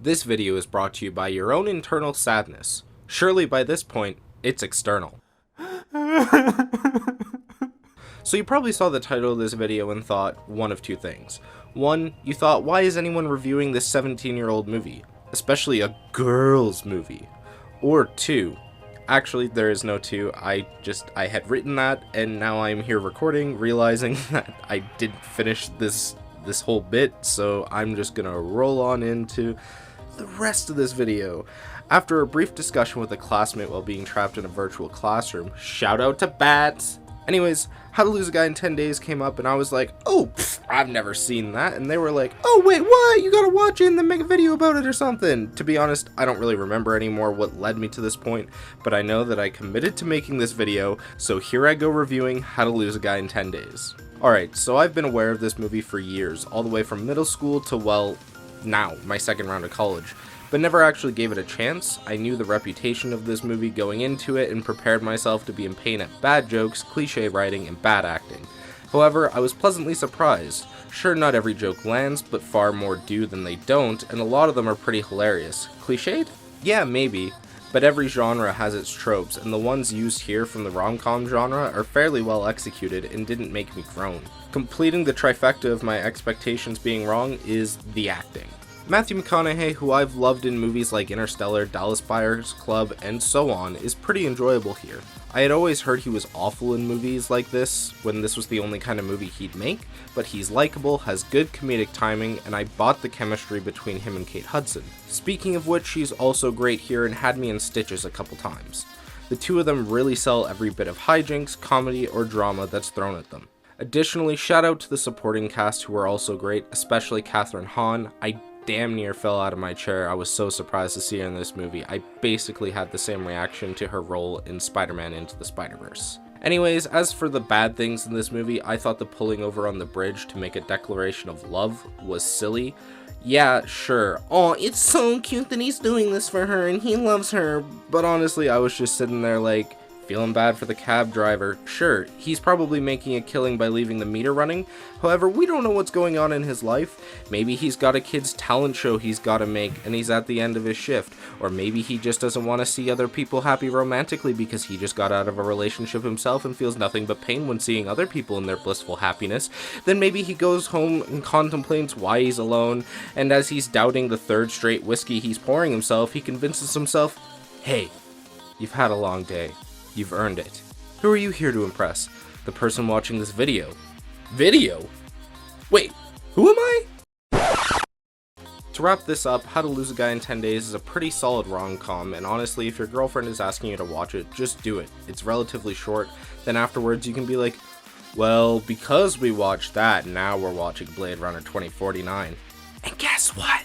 This video is brought to you by your own internal sadness. Surely by this point, it's external. So you probably saw the title of this video and thought one of two things. One, you thought, why is anyone reviewing this 17-year-old movie? Especially a girl's movie. Or two, actually there is no two, I had written that and now I'm here recording, realizing that I didn't finish this whole bit, so I'm just gonna roll on into the rest of this video. After a brief discussion with a classmate while being trapped in a virtual classroom, shout out to Bats! Anyways, How to Lose a Guy in 10 Days came up and I was like, oh, I've never seen that, and they were like, oh wait, what? You gotta watch it and then make a video about it or something. To be honest, I don't really remember anymore what led me to this point, but I know that I committed to making this video, so here I go reviewing How to Lose a Guy in 10 Days. Alright, so I've been aware of this movie for years, all the way from middle school to, well, now, my second round of college, but never actually gave it a chance. I knew the reputation of this movie going into it and prepared myself to be in pain at bad jokes, cliche writing, and bad acting. However, I was pleasantly surprised. Sure, not every joke lands, but far more do than they don't, and a lot of them are pretty hilarious. Cliched? Yeah, maybe. But every genre has its tropes, and the ones used here from the rom-com genre are fairly well executed and didn't make me groan. Completing the trifecta of my expectations being wrong is the acting. Matthew McConaughey, who I've loved in movies like Interstellar, Dallas Buyers Club, and so on, is pretty enjoyable here. I had always heard he was awful in movies like this, when this was the only kind of movie he'd make, but he's likable, has good comedic timing, and I bought the chemistry between him and Kate Hudson. Speaking of which, she's also great here and had me in stitches a couple times. The two of them really sell every bit of hijinks, comedy, or drama that's thrown at them. Additionally, shout out to the supporting cast who are also great, especially Kathryn Hahn. I damn near fell out of my chair. I was so surprised to see her in this movie. I basically had the same reaction to her role in Spider-Man Into the Spider-Verse. Anyways, as for the bad things in this movie, I thought the pulling over on the bridge to make a declaration of love was silly. Yeah, sure. Oh, it's so cute that he's doing this for her and he loves her. But honestly, I was just sitting there like, feeling bad for the cab driver. Sure, he's probably making a killing by leaving the meter running. However, we don't know what's going on in his life. Maybe he's got a kid's talent show he's got to make and he's at the end of his shift. Or maybe he just doesn't want to see other people happy romantically because he just got out of a relationship himself and feels nothing but pain when seeing other people in their blissful happiness. Then maybe he goes home and contemplates why he's alone, and as he's doubting the third straight whiskey he's pouring himself, he convinces himself, hey, you've had a long day. You've earned it. Who are you here to impress? The person watching this video. Video? Wait, who am I? To wrap this up, How to Lose a Guy in 10 Days is a pretty solid rom-com, and honestly, if your girlfriend is asking you to watch it, just do it. It's relatively short, then afterwards you can be like, well, because we watched that, now we're watching Blade Runner 2049. And guess what?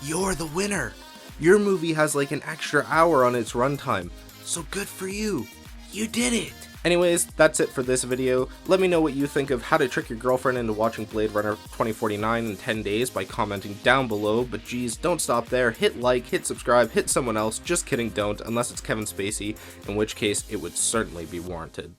You're the winner! Your movie has like an extra hour on its runtime, so good for you! You did it! Anyways, that's it for this video. Let me know what you think of how to trick your girlfriend into watching Blade Runner 2049 in 10 days by commenting down below, but geez, don't stop there. Hit like, hit subscribe, hit someone else. Just kidding, don't, unless it's Kevin Spacey, in which case it would certainly be warranted.